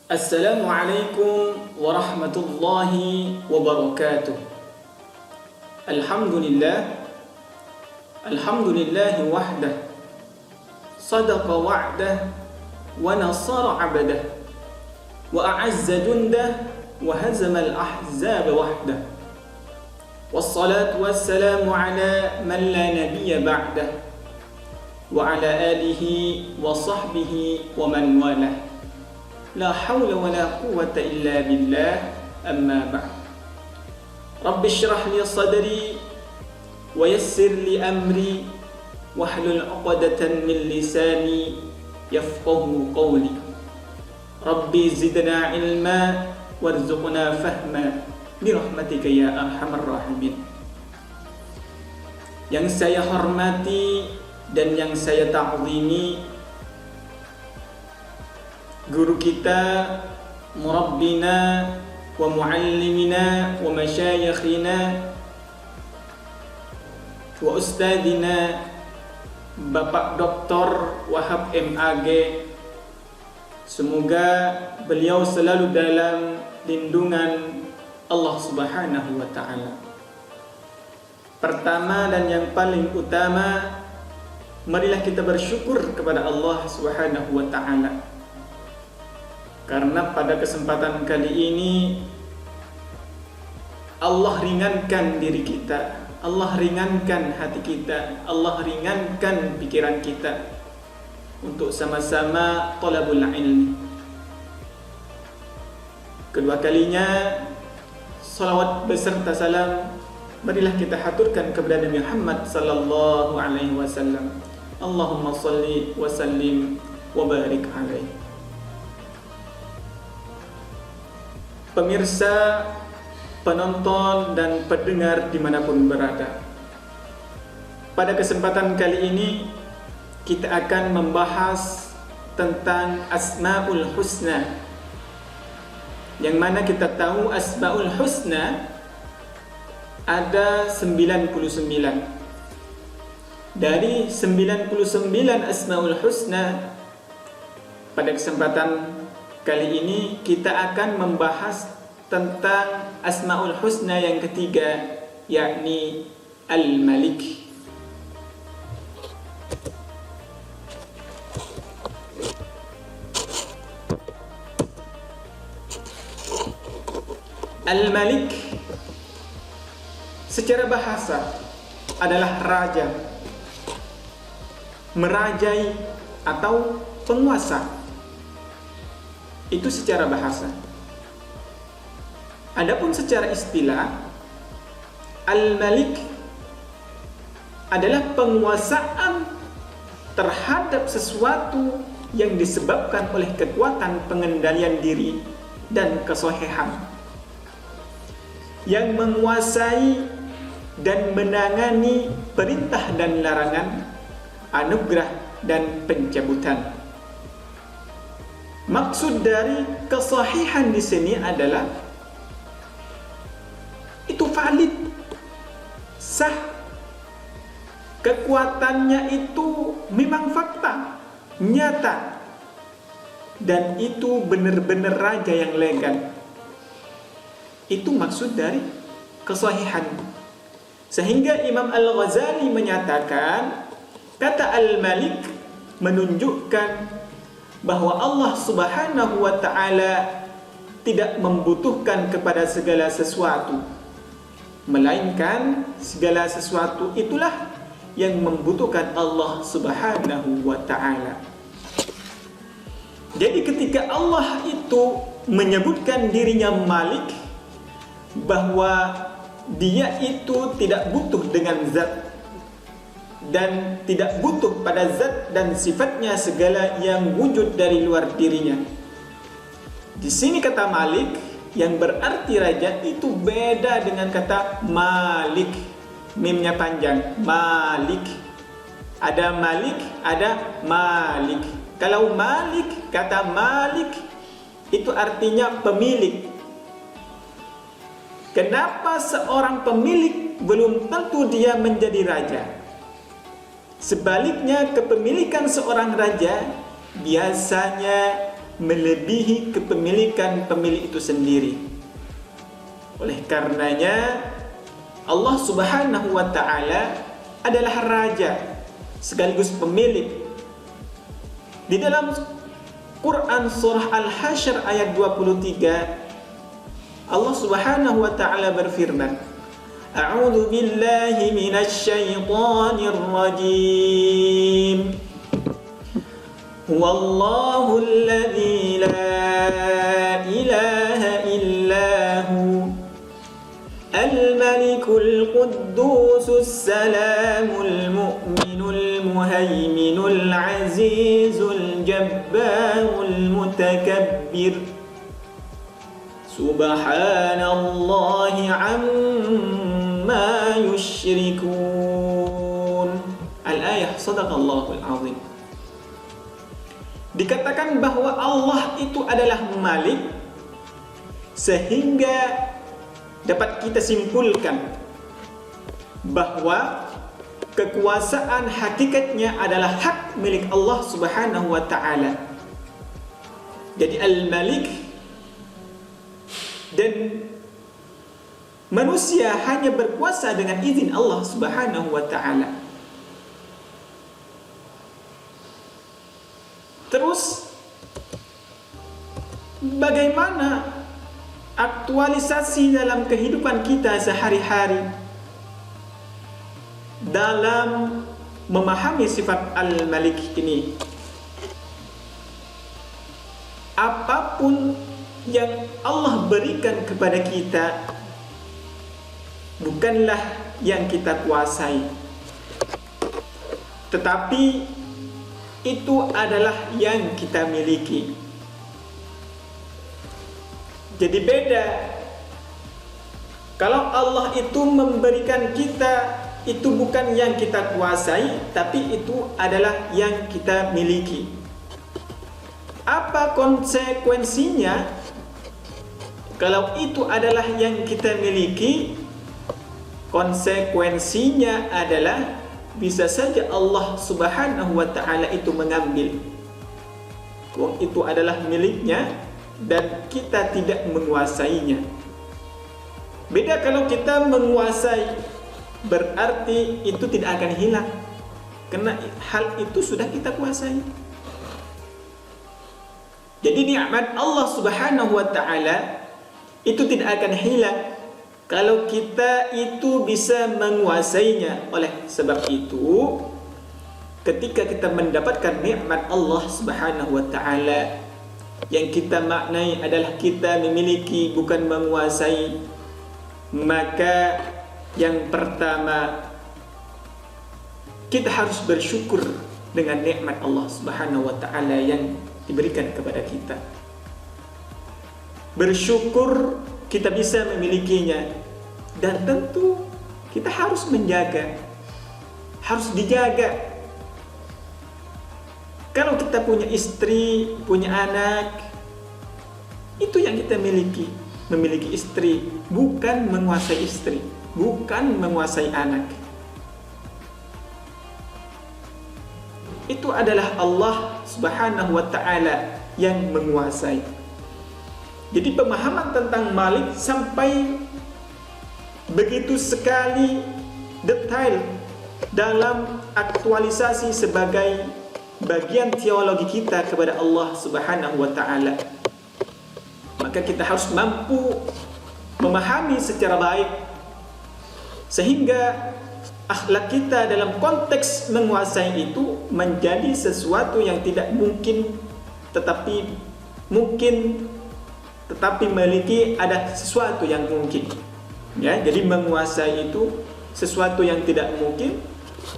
Assalamualaikum warahmatullahi wabarakatuh. Alhamdulillahi wahdah, sadaqa wa'dah, wa nasara abdah, wa a'azza jundah, wa hazama al-ahzaba wahdah. Wassalatu wassalamu ala man la nabiyya ba'dah, wa ala alihi wa sahbihi wa man walah. La hawla wa la quwwata illa billah, amma ba'd. Rabbi shrah li sadri wa yassir li amri wahlul 'uqdatan min lisani yafqahu qawli. Rabbi zidna ilma warzuqna fahma birahmatika ya arhamar rahimin. Yang saya hormati dan yang saya ta'zimi guru kita, murabbina wa muallimina wa masyayikhina wa ustadina Bapak Dr. Wahab MAG. Semoga beliau selalu dalam lindungan Allah Subhanahu wa ta'ala. Pertama dan yang paling utama, marilah kita bersyukur kepada Allah Subhanahu wa ta'ala. Karena pada kesempatan kali ini Allah ringankan diri kita, Allah ringankan hati kita, Allah ringankan pikiran kita untuk sama-sama thalabul ilmi. Kedua kalinya salawat beserta salam marilah kita haturkan kepada Nabi Muhammad sallallahu alaihi wasallam. Allahumma shalli wa sallim wa barik alaihi. Pemirsa, penonton dan pendengar dimanapun berada, pada kesempatan kali ini kita akan membahas tentang Asmaul Husna, yang mana kita tahu Asmaul Husna ada 99. Dari 99 Asmaul Husna, pada kesempatan kali ini kita akan membahas tentang Asmaul Husna yang ketiga, yakni Al-Malik. Al-Malik secara bahasa adalah raja, merajai atau penguasa. Itu secara bahasa. Adapun secara istilah, Al-Malik adalah penguasaan terhadap sesuatu yang disebabkan oleh kekuatan pengendalian diri dan kesohihan, yang menguasai dan menangani perintah dan larangan, anugerah dan pencabutan. Maksud dari kesahihan di sini adalah itu valid, sah, kekuatannya itu memang fakta, nyata, dan itu benar-benar raja yang legal. Itu maksud dari kesahihan. Sehingga Imam Al-Ghazali menyatakan kata Al-Malik menunjukkan bahwa Allah Subhanahu wa ta'ala tidak membutuhkan kepada segala sesuatu, melainkan segala sesuatu itulah yang membutuhkan Allah Subhanahu wa ta'ala. Jadi ketika Allah itu menyebutkan dirinya Malik, bahwa dia itu tidak butuh dengan zat dan tidak butuh pada zat dan sifatnya segala yang wujud dari luar dirinya. Di sini kata Malik yang berarti raja itu beda dengan kata Malik, mimnya panjang, Malik. Ada Malik, ada Malik. Kalau Malik, kata Malik itu artinya pemilik. Kenapa seorang pemilik belum tentu dia menjadi raja? Sebaliknya, kepemilikan seorang raja biasanya melebihi kepemilikan pemilik itu sendiri. Oleh karenanya Allah Subhanahu wa ta'ala adalah raja sekaligus pemilik. Di dalam Quran surah Al-Hasyr ayat 23, Allah Subhanahu wa ta'ala berfirman, A'udzu billahi minasy syaithanir rajim. Huwallahu alladzi la ilaha illa hu al-malikul quddusus salamul mu'minul muhaiminul azizul jabbarul mutakabbir. Subhanallahi amma yusyrikun. Al-ayah, sadaqallahul azim. Dikatakan bahwa Allah itu adalah Malik, sehingga dapat kita simpulkan bahwa kekuasaan hakikatnya adalah hak milik Allah Subhanahu wa ta'ala. Jadi Al-Malik, dan manusia hanya berkuasa dengan izin Allah Subhanahu wa ta'ala. Terus bagaimana aktualisasi dalam kehidupan kita sehari-hari dalam memahami sifat Al-Malik ini? Apapun yang Allah berikan kepada kita bukanlah yang kita kuasai, tetapi itu adalah yang kita miliki. Jadi beda. Kalau Allah itu memberikan kita, itu bukan yang kita kuasai, tapi itu adalah yang kita miliki. Apa konsekuensinya? Kalau itu adalah yang kita miliki, konsekuensinya adalah bisa saja Allah Subhanahu wa ta'ala itu mengambil. Wong itu adalah miliknya dan kita tidak menguasainya. Beda kalau kita menguasai, berarti itu tidak akan hilang, karena hal itu sudah kita kuasai. Jadi nikmat Allah Subhanahu wa ta'ala itu tidak akan hilang kalau kita itu bisa menguasainya. Oleh sebab itu, ketika kita mendapatkan nikmat Allah Subhanahu wa ta'ala, yang kita maknai adalah kita memiliki, bukan menguasai, maka yang pertama kita harus bersyukur dengan nikmat Allah Subhanahu wa ta'ala yang diberikan kepada kita. Bersyukur kita bisa memilikinya, dan tentu kita harus menjaga, harus dijaga. Kalau kita punya istri, punya anak, itu yang kita miliki. Memiliki istri, bukan menguasai istri, bukan menguasai anak. Itu adalah Allah Subhanahu wa ta'ala yang menguasai. Jadi pemahaman tentang Malik sampai begitu sekali detail dalam aktualisasi sebagai bagian teologi kita kepada Allah Subhanahu wa ta'ala. Maka kita harus mampu memahami secara baik, sehingga akhlak kita dalam konteks menguasai itu menjadi sesuatu yang tidak mungkin, tetapi mungkin, tetapi memiliki ada sesuatu yang mungkin. Ya, jadi menguasai itu sesuatu yang tidak mungkin,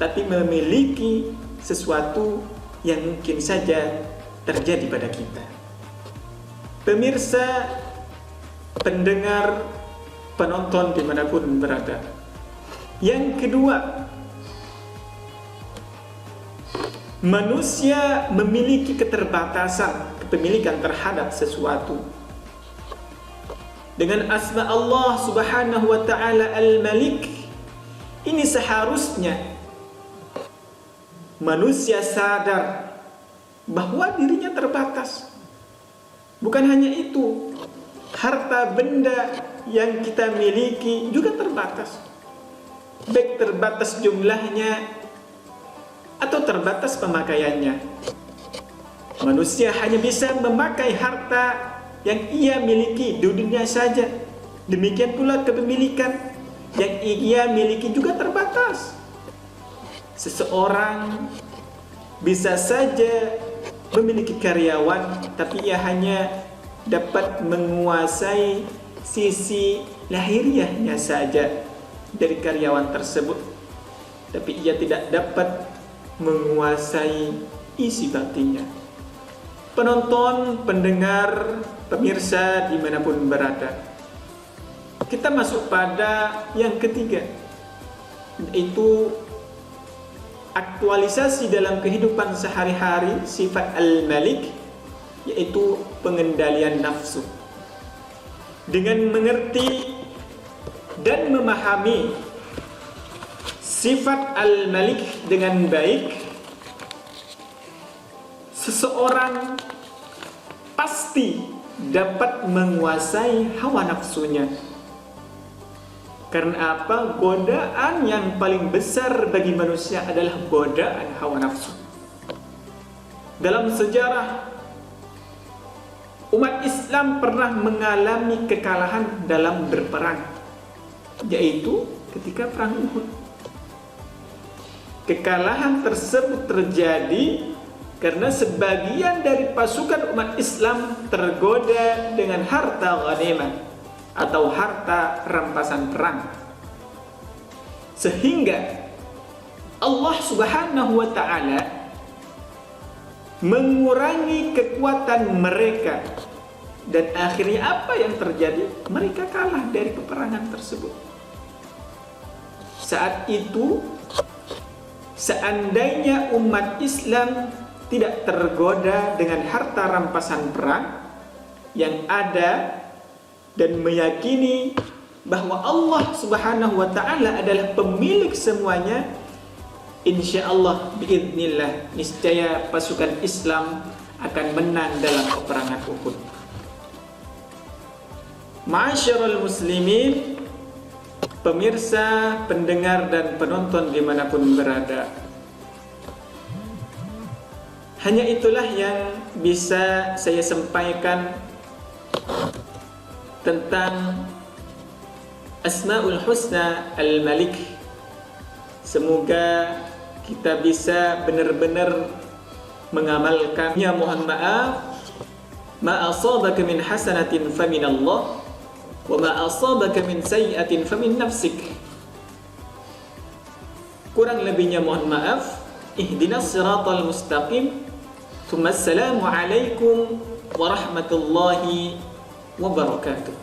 tapi memiliki sesuatu yang mungkin saja terjadi pada kita. Pemirsa, pendengar, penonton dimanapun berada. Yang kedua, manusia memiliki keterbatasan kepemilikan terhadap sesuatu. Dengan asma Allah Subhanahu wa ta'ala Al-Malik, ini seharusnya manusia sadar bahwa dirinya terbatas. Bukan hanya itu, harta benda yang kita miliki juga terbatas. Baik terbatas jumlahnya atau terbatas pemakaiannya. Manusia hanya bisa memakai harta yang ia miliki di dunia saja. Demikian pula kepemilikan yang ia miliki juga terbatas. Seseorang bisa saja memiliki karyawan, tapi ia hanya dapat menguasai sisi lahiriahnya saja dari karyawan tersebut, tapi ia tidak dapat menguasai isi batinnya. Penonton, pendengar, pemirsa dimanapun berada, kita masuk pada yang ketiga, yaitu aktualisasi dalam kehidupan sehari-hari sifat Al-Malik, yaitu pengendalian nafsu. Dengan mengerti dan memahami sifat Al-Malik dengan baik, seseorang pasti dapat menguasai hawa nafsunya. Karena apa? Godaan yang paling besar bagi manusia adalah godaan hawa nafsu. Dalam sejarah, umat Islam pernah mengalami kekalahan dalam berperang, yaitu ketika perang Uhud. Kekalahan tersebut terjadi karena sebagian dari pasukan umat Islam tergoda dengan harta ghanimah atau harta rampasan perang, sehingga Allah Subhanahu wa ta'ala mengurangi kekuatan mereka, dan akhirnya apa yang terjadi? Mereka kalah dari peperangan tersebut. Saat itu, seandainya umat Islam tidak tergoda dengan harta rampasan perang yang ada, dan meyakini bahwa Allah Subhanahu wa ta'ala adalah pemilik semuanya, insyaallah biiznillah, niscaya pasukan Islam akan menang dalam peperangan Uhud. Ma'asyiral muslimin, pemirsa, pendengar dan penonton dimanapun berada, hanya itulah yang bisa saya sampaikan tentang Asmaul Husna Al-Malik. Semoga kita bisa benar-benar mengamalkannya. Mohon maaf, ma asabaka min hasanatin famin Allah, wa ma asabaka min sayyi'atin famin nafsik. Kurang lebihnya mohon maaf. Ihdinas siratal mustaqim. Assalamu alaikum warahmatullahi wabarakatuh.